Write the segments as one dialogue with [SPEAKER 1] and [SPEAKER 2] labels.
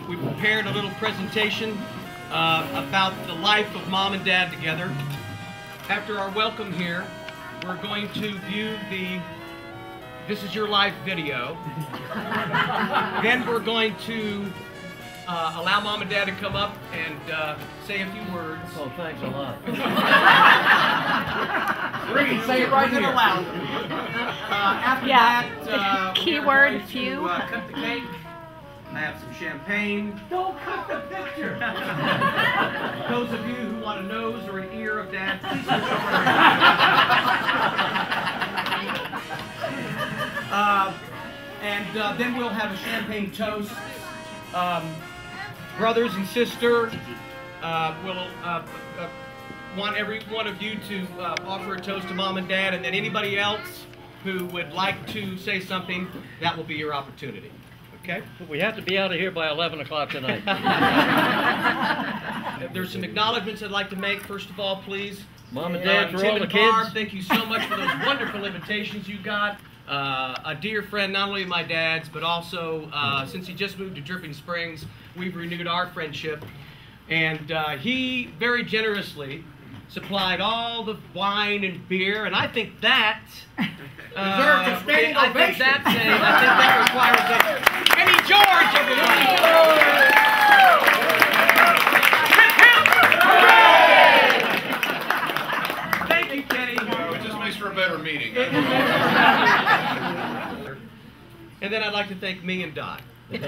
[SPEAKER 1] we prepared a little presentation about the life of Mom and Dad together. After our welcome here, we're going to view the This Is Your Life video. Then we're going to allow Mom and Dad to come up and say a few words.
[SPEAKER 2] Oh, thanks a lot.
[SPEAKER 1] We can say it right here. Loud. After that,
[SPEAKER 3] keyword
[SPEAKER 1] we're
[SPEAKER 3] few.
[SPEAKER 1] going to cut the cake. I have some champagne. Don't cut the picture. Those of you who want a nose or an ear of Dad, please switch over. Then we'll have a champagne toast. Brothers and sisters, we'll want every one of you to offer a toast to Mom and Dad, and then anybody else who would like to say something, that will be your opportunity. Okay?
[SPEAKER 2] We have to be out of here by 11 o'clock tonight.
[SPEAKER 1] There's some acknowledgments I'd like to make. First of all, please.
[SPEAKER 2] Mom and Dad, for
[SPEAKER 1] Tim
[SPEAKER 2] all the
[SPEAKER 1] and Barb,
[SPEAKER 2] kids.
[SPEAKER 1] thank you so much for those wonderful invitations you got. A dear friend, not only of my dad's, but also since he just moved to Dripping Springs, we've renewed our friendship. And he very generously supplied all the wine and beer, and I think that
[SPEAKER 4] deserves a standing ovation.
[SPEAKER 1] I think that requires a Kenny George, everybody. Thank you, Kenny.
[SPEAKER 4] It just makes for a better meeting.
[SPEAKER 1] And then I'd like to thank me and Dot. I'd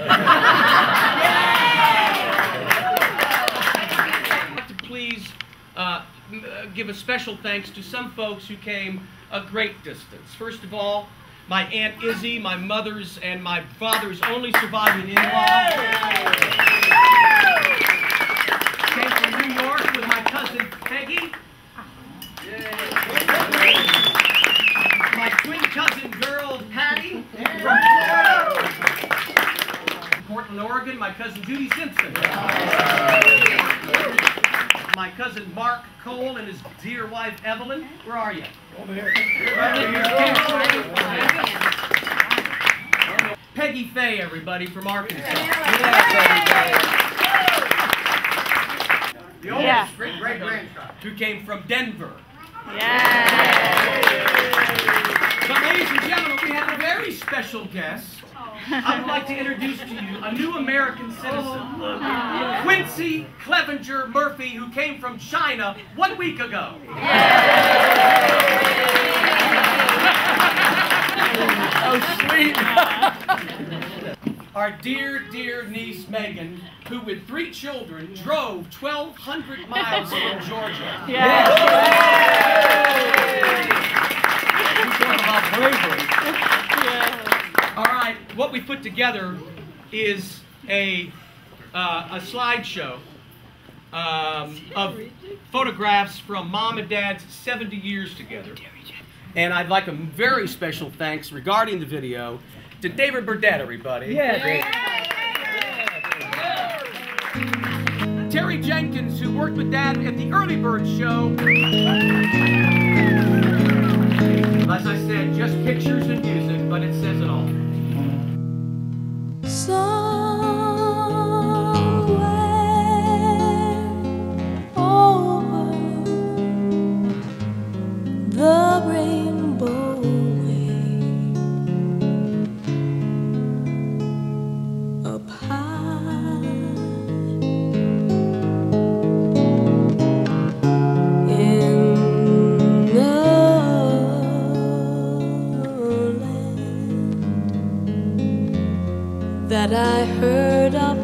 [SPEAKER 1] like to please give a special thanks to some folks who came a great distance. First of all, my Aunt Izzy, my mother's and my father's only surviving in-law. Came from New York with my cousin Peggy. My twin cousin girl Patty from Florida. Portland, Oregon, my cousin Judy Simpson. My cousin Marion Cole and his dear wife Evelyn. Where are you? Over here. Peggy Faye, everybody, from Arkansas. The oldest great-grandchild, who came from Denver. But ladies and gentlemen, we have a very special guest. I would like to introduce to you a new American citizen, Quincy Clevenger Murphy, who came from China 1 week ago.
[SPEAKER 2] Oh, sweet.
[SPEAKER 1] Our dear, dear niece Megan, who with 3 children drove 1,200 miles from Georgia. All right, what we put together is a slideshow of photographs from Mom and Dad's 70 years together. And I'd like a very special thanks regarding the video to David Burdett, everybody. Terry Jenkins, who worked with Dad at the Early Bird show. As I said, just pictures and music, but it says it all.
[SPEAKER 5] Somewhere over the rainbow way, up high in the land that I heard of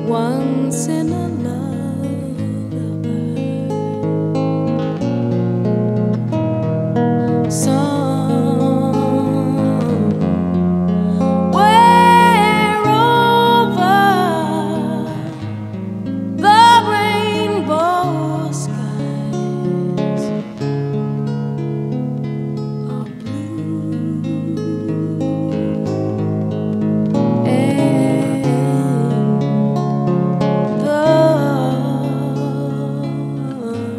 [SPEAKER 5] once in a lullaby. Somewhere over the rainbow skies are blue, and the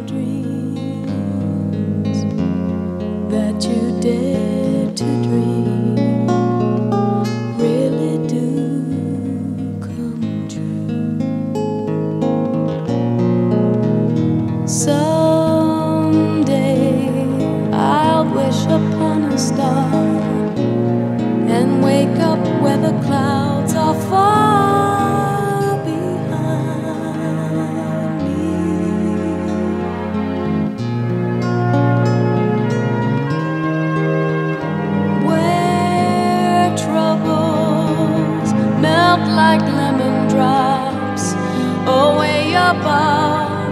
[SPEAKER 5] dreams that you dare to dream really do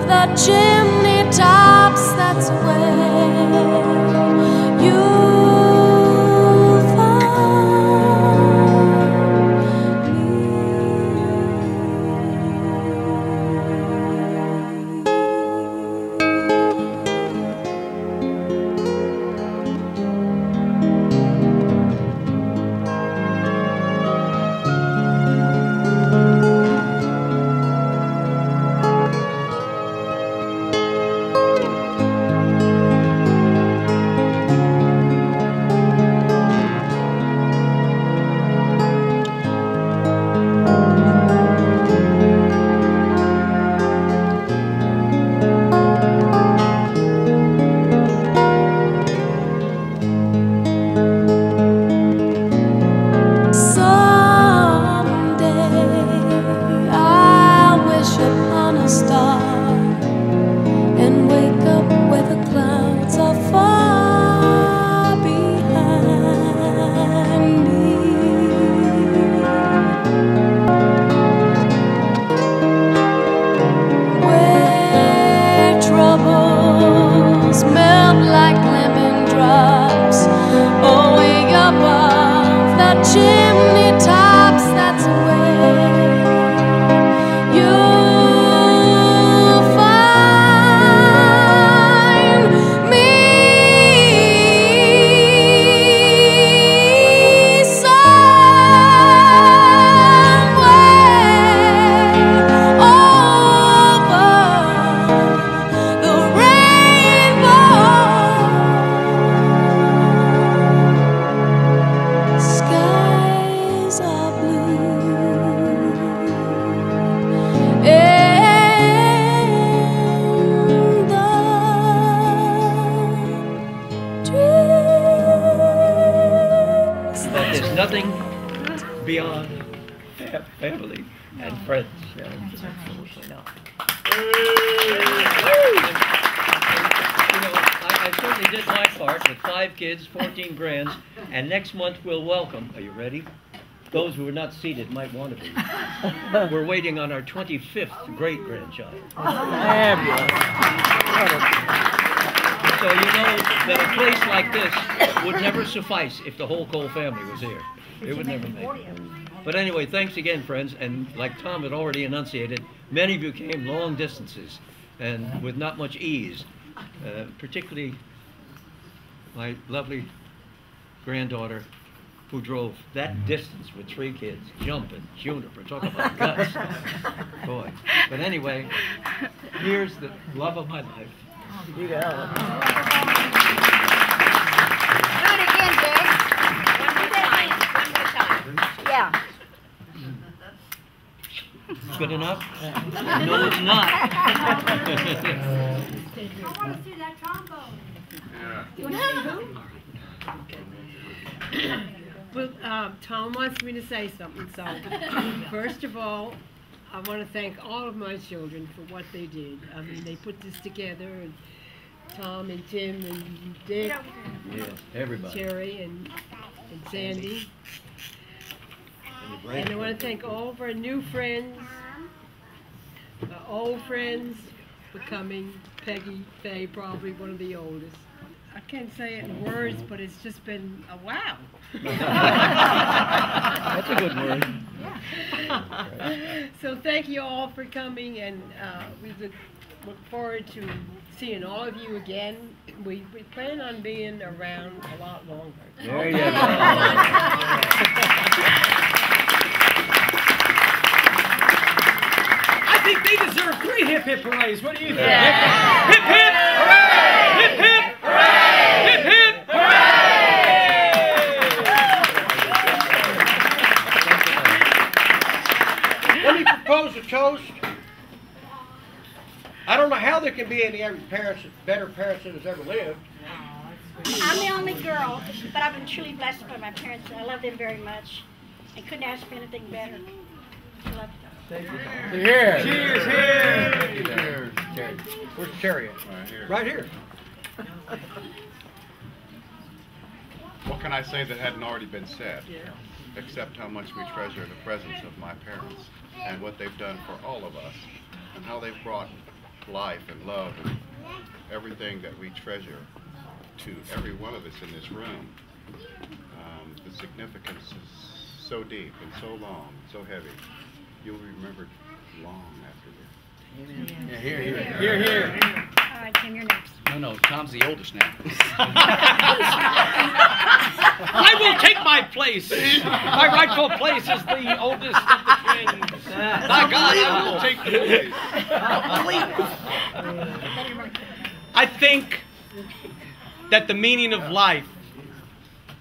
[SPEAKER 5] the chimney tops, that's where you'll find me. Chimney tops, that's where you'll find me. Somewhere over the rainbow. Skies are blue and the dreams.
[SPEAKER 2] But there's nothing beyond family and friends.
[SPEAKER 3] That's absolutely not.
[SPEAKER 2] You know, I certainly did my part with 5 kids, 14 grands, and next month we'll welcome, are you ready? Those who are not seated might want to be. We're waiting on our 25th great-grandchild. So you know that a place like this would never suffice if the whole Cole family was here. It would never make it. But anyway, thanks again, friends. And like Tom had already enunciated, many of you came long distances and with not much ease, particularly my lovely granddaughter who drove that distance with 3 kids, jumping, juniper, talk about guts. Boy. But anyway, here's the love of my life.
[SPEAKER 3] You got it.
[SPEAKER 6] Do it again, Jay. One more time. Yeah.
[SPEAKER 2] Good enough? No, it's not.
[SPEAKER 7] I want to see that trombone.
[SPEAKER 8] Well, Tom wants me to say something, so first of all, I want to thank all of my children for what they did. I mean, they put this together, and Tom and Tim and Dick,
[SPEAKER 2] Yes, everybody.
[SPEAKER 8] Cherry and Sandy. And I want to thank all of our new friends, old friends for coming. Peggy, Faye, probably one of the oldest. I can't say it in words, but it's just been a wow.
[SPEAKER 2] That's a good word.
[SPEAKER 8] So thank you all for coming, and we look forward to seeing all of you again. We plan on being around a lot longer.
[SPEAKER 2] There you go.
[SPEAKER 1] I think they deserve 3 hip hip hoorays. What do you think?
[SPEAKER 8] Yeah.
[SPEAKER 1] Hip hip hooray! Hip hip hooray! Hip hip hooray!
[SPEAKER 9] Let me propose a toast. I don't know how there can be any parents, better parents than has ever lived.
[SPEAKER 7] I'm the only girl, but I've been truly blessed by my parents. I love them very much. I couldn't ask for anything better. I love them.
[SPEAKER 9] Cheers.
[SPEAKER 1] Cheers,
[SPEAKER 9] Cheers. Cheers. Where's Cherry? Right here.
[SPEAKER 4] What can I say that hadn't already been said? Except how much we treasure the presence of my parents and what they've done for all of us and how they've brought life and love and everything that we treasure to every one of us in this room. The significance is so deep and so long, so heavy. You'll be remembered long after this.
[SPEAKER 9] Yeah, here.
[SPEAKER 7] All right, Tim, you're next.
[SPEAKER 2] No, Tom's the oldest now.
[SPEAKER 1] I will take my place. My rightful place is the oldest of the twins. My God, I will take the place. I think that the meaning of life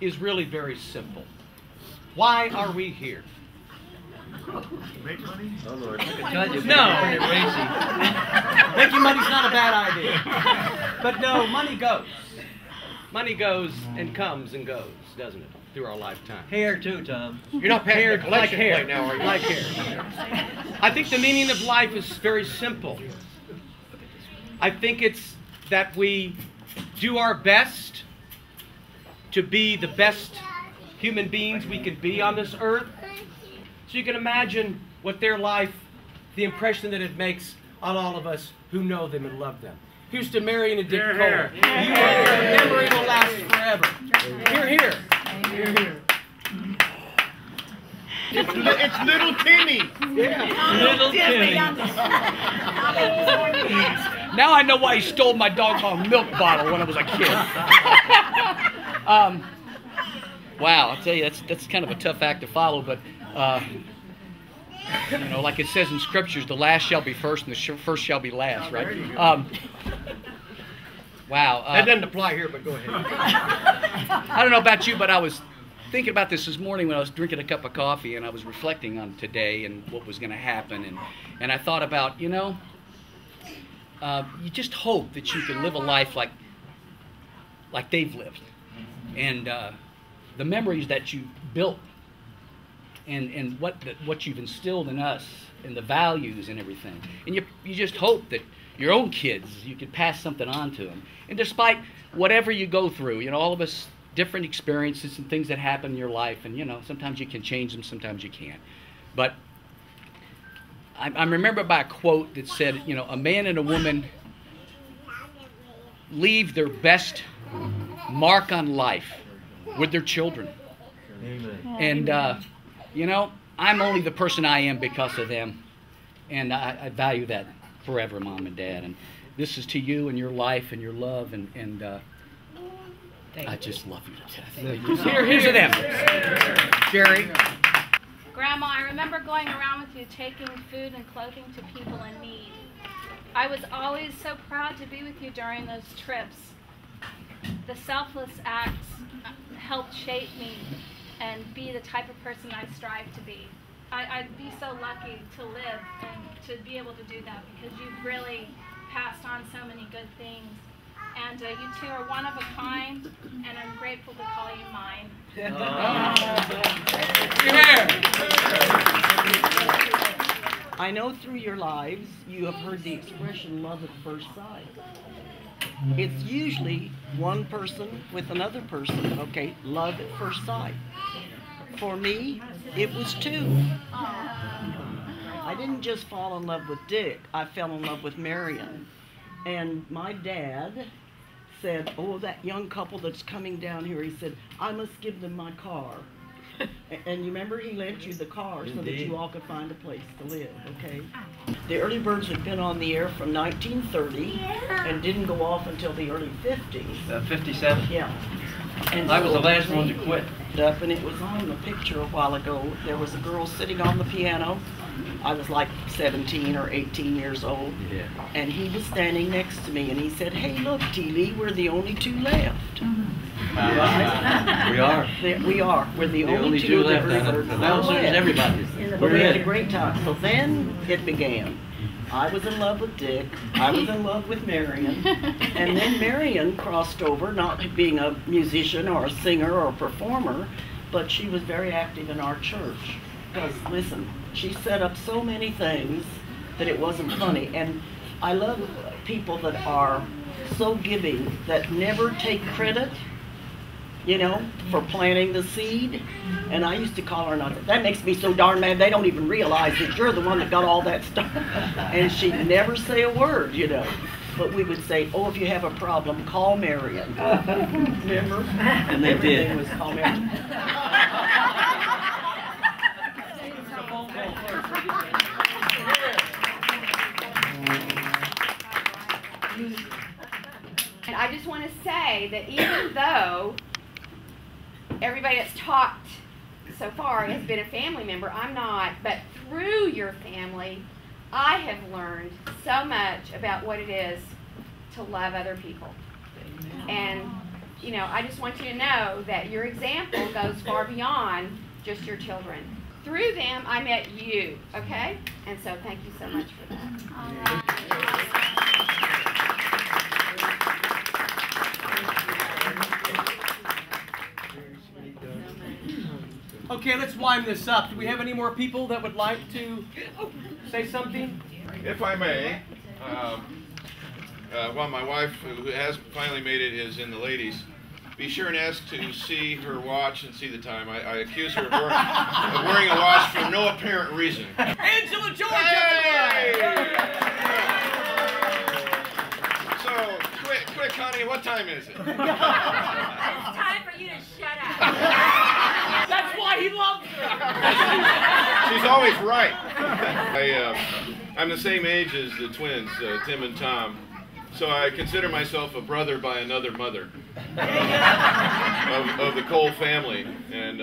[SPEAKER 1] is really very simple. Why are we here?
[SPEAKER 9] Make money?
[SPEAKER 2] Oh, Lord.
[SPEAKER 1] No. Making money's not a bad idea. But no, money goes. Money goes and comes and goes, doesn't it? Through our lifetime.
[SPEAKER 2] Hair too, Tom.
[SPEAKER 9] You're not paying the
[SPEAKER 1] Like
[SPEAKER 9] collection
[SPEAKER 1] hair.
[SPEAKER 9] plate now, are you?
[SPEAKER 1] Like hair. I think the meaning of life is very simple. I think it's that we do our best to be the best human beings we can be on this earth. So you can imagine what their life, the impression that it makes on all of us who know them and love them. Here's to Marion and Dick Cole.
[SPEAKER 9] Here.
[SPEAKER 1] Your memory will last forever. Here.
[SPEAKER 4] It's little Timmy.
[SPEAKER 1] Little Timmy. Now I know why he stole my doggone milk bottle when I was a kid.
[SPEAKER 2] Wow, I'll tell you, that's kind of a tough act to follow, but you know, like it says in scriptures, the last shall be first and the first shall be last, right? Wow.
[SPEAKER 9] That doesn't apply here, but go ahead.
[SPEAKER 2] I don't know about you, but I was thinking about this morning when I was drinking a cup of coffee, and I was reflecting on today and what was going to happen, and I thought about, you know, you just hope that you can live a life like they've lived, and the memories that you built, and what you've instilled in us, and the values and everything, and you just hope that your own kids, you could pass something on to them. And despite whatever you go through, you know, all of us, different experiences and things that happen in your life, and you know, sometimes you can change them, sometimes you can't. But I'm remembered by a quote that said, you know, a man and a woman leave their best mark on life with their children.
[SPEAKER 9] Amen.
[SPEAKER 2] And you know, I'm only the person I am because of them, and I value that forever, Mom and Dad. And this is to you and your life and your love, and I just love you to death. Here's to them. Jerry.
[SPEAKER 10] Grandma, I remember going around with you taking food and clothing to people in need. I was always so proud to be with you during those trips. The selfless acts helped shape me and be the type of person I strive to be. I'd be so lucky to live and to be able to do that, because you've really passed on so many good things. And you two are one of a kind, and I'm grateful to call you mine.
[SPEAKER 3] I know through your lives you have heard the expression love at first sight. It's usually one person with another person, okay, love at first sight. For me, it was two. I didn't just fall in love with Dick, I fell in love with Marion. And my dad said, oh, that young couple that's coming down here, he said, I must give them my car. And you remember he lent you the car so that you all could find a place to live, okay? The Early Birds had been on the air from 1930 and didn't go off until the early 50s.
[SPEAKER 2] 57?
[SPEAKER 3] Yeah. And
[SPEAKER 2] I was the last one to quit.
[SPEAKER 3] Up, and it was on the picture a while ago. There was a girl sitting on the piano. I was like 17 or 18 years old.
[SPEAKER 2] Yeah.
[SPEAKER 3] And he was standing next to me, and he said, hey, look, Teely, we're the only two left.
[SPEAKER 2] We are.
[SPEAKER 3] We are. We're the only two
[SPEAKER 2] left. Announcers, everybody.
[SPEAKER 3] But we had a great time. So then it began. I was in love with Dick. I was in love with Marion. And then Marion crossed over, not being a musician or a singer or a performer, but she was very active in our church. Because, listen, she set up so many things that it wasn't funny. And I love people that are so giving, that never take credit. you know, for planting the seed. And I used to call her, and I said, that makes me so darn mad, they don't even realize that you're the one that got all that stuff. And she'd never say a word, you know. But we would say, oh, if you have a problem, call Marion. Remember?
[SPEAKER 2] And they did.
[SPEAKER 3] Everything was call Marion.
[SPEAKER 6] And I just want to say that even though everybody that's talked so far has been a family member, I'm not, but through your family, I have learned so much about what it is to love other people. And, you know, I just want you to know that your example goes far beyond just your children. Through them, I met you, okay? And so thank you so much for that.
[SPEAKER 1] Okay, let's wind this up. Do we have any more people that would like to say something?
[SPEAKER 11] If I may, while my wife, who has finally made it, is in the ladies, be sure and ask to see her watch and see the time. I accuse her of wearing a watch for no apparent reason.
[SPEAKER 1] Angela George!
[SPEAKER 11] Hey! So, quick, honey, what time is it?
[SPEAKER 6] It's time for you to shut up.
[SPEAKER 1] That's why he loves her!
[SPEAKER 11] She's always right. I'm the same age as the twins, Tim and Tom. So I consider myself a brother by another mother of the Cole family, and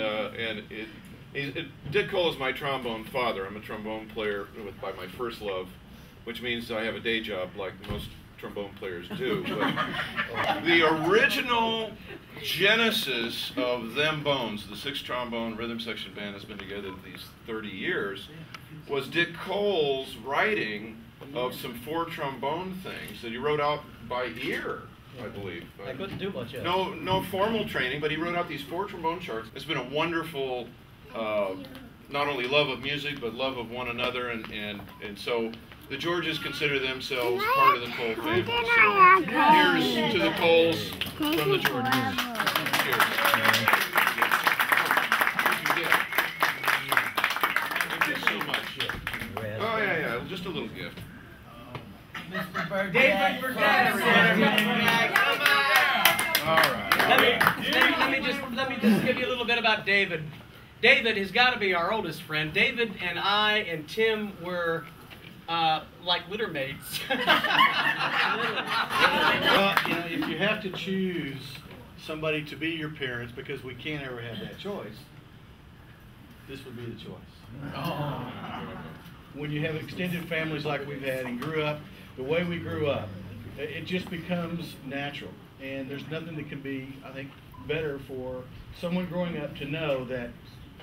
[SPEAKER 11] Dick Cole is my trombone father. I'm a trombone player by my first love, which means I have a day job like most trombone players do. But the original genesis of Them Bones, the 6-trombone rhythm section band that's been together these 30 years, was Dick Cole's writing of some 4-trombone things that he wrote out by ear, I believe.
[SPEAKER 2] I couldn't do much else.
[SPEAKER 11] No formal training, but he wrote out these 4-trombone charts. It's been a wonderful, not only love of music, but love of one another, and so the Georges consider themselves part of the Cole family. So here's to the Coles from the Georges. Cheers. Thank you so much. Oh, yeah, just a little gift.
[SPEAKER 1] David Burdett. Come on.
[SPEAKER 11] All right.
[SPEAKER 1] Let me just give you a little bit about David. David has got to be our oldest friend. David and I and Tim were like litter mates.
[SPEAKER 12] Well, you know, if you have to choose somebody to be your parents, because we can't ever have that choice, this would be the choice. Oh. When you have extended families like we've had and grew up the way we grew up, it just becomes natural. And there's nothing that can be, I think, better for someone growing up to know that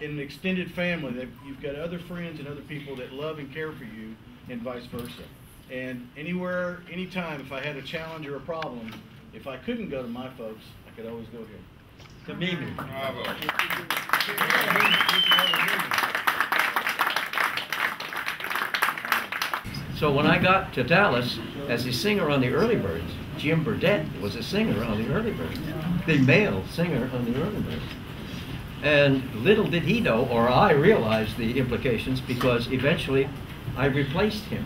[SPEAKER 12] in an extended family that you've got other friends and other people that love and care for you, and vice versa. And anywhere, anytime, if I had a challenge or a problem, if I couldn't go to my folks, I could always go here. To Mimi.
[SPEAKER 11] Bravo.
[SPEAKER 2] So when I got to Dallas as a singer on the Early Birds, Jim Burdett was a singer on the Early Birds, the male singer on the Early Birds. And little did he know, or I realized the implications, because eventually I replaced him,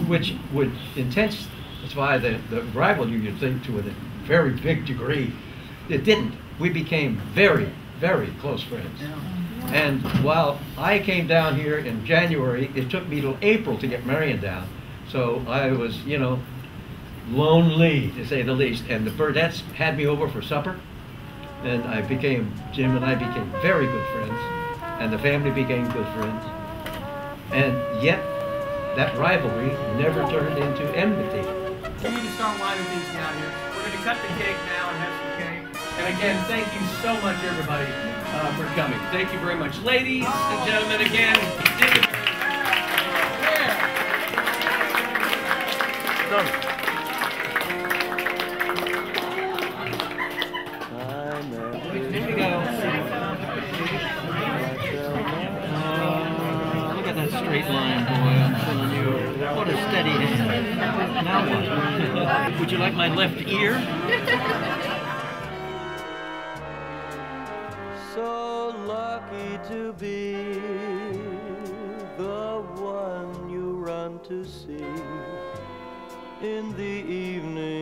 [SPEAKER 2] which would intense, that's why the rivalry you'd think to a very big degree, it didn't. We became very, very close friends. And while I came down here in January, it took me till April to get Marion down. So I was, you know, lonely, to say the least. And the Burdettes had me over for supper, and Jim and I became very good friends, and the family became good friends. And yet, that rivalry never turned into enmity.
[SPEAKER 1] We need to start winding things down here. We're going to cut the cake now and have some cake. And again, thank you so much, everybody, for coming. Thank you very much. Ladies and gentlemen, again, Here we go.
[SPEAKER 2] Look at that straight line, boy. I'm telling you. What a steady hand. Now what? Would you like my left ear?
[SPEAKER 13] lucky to be the one you run to see in the evening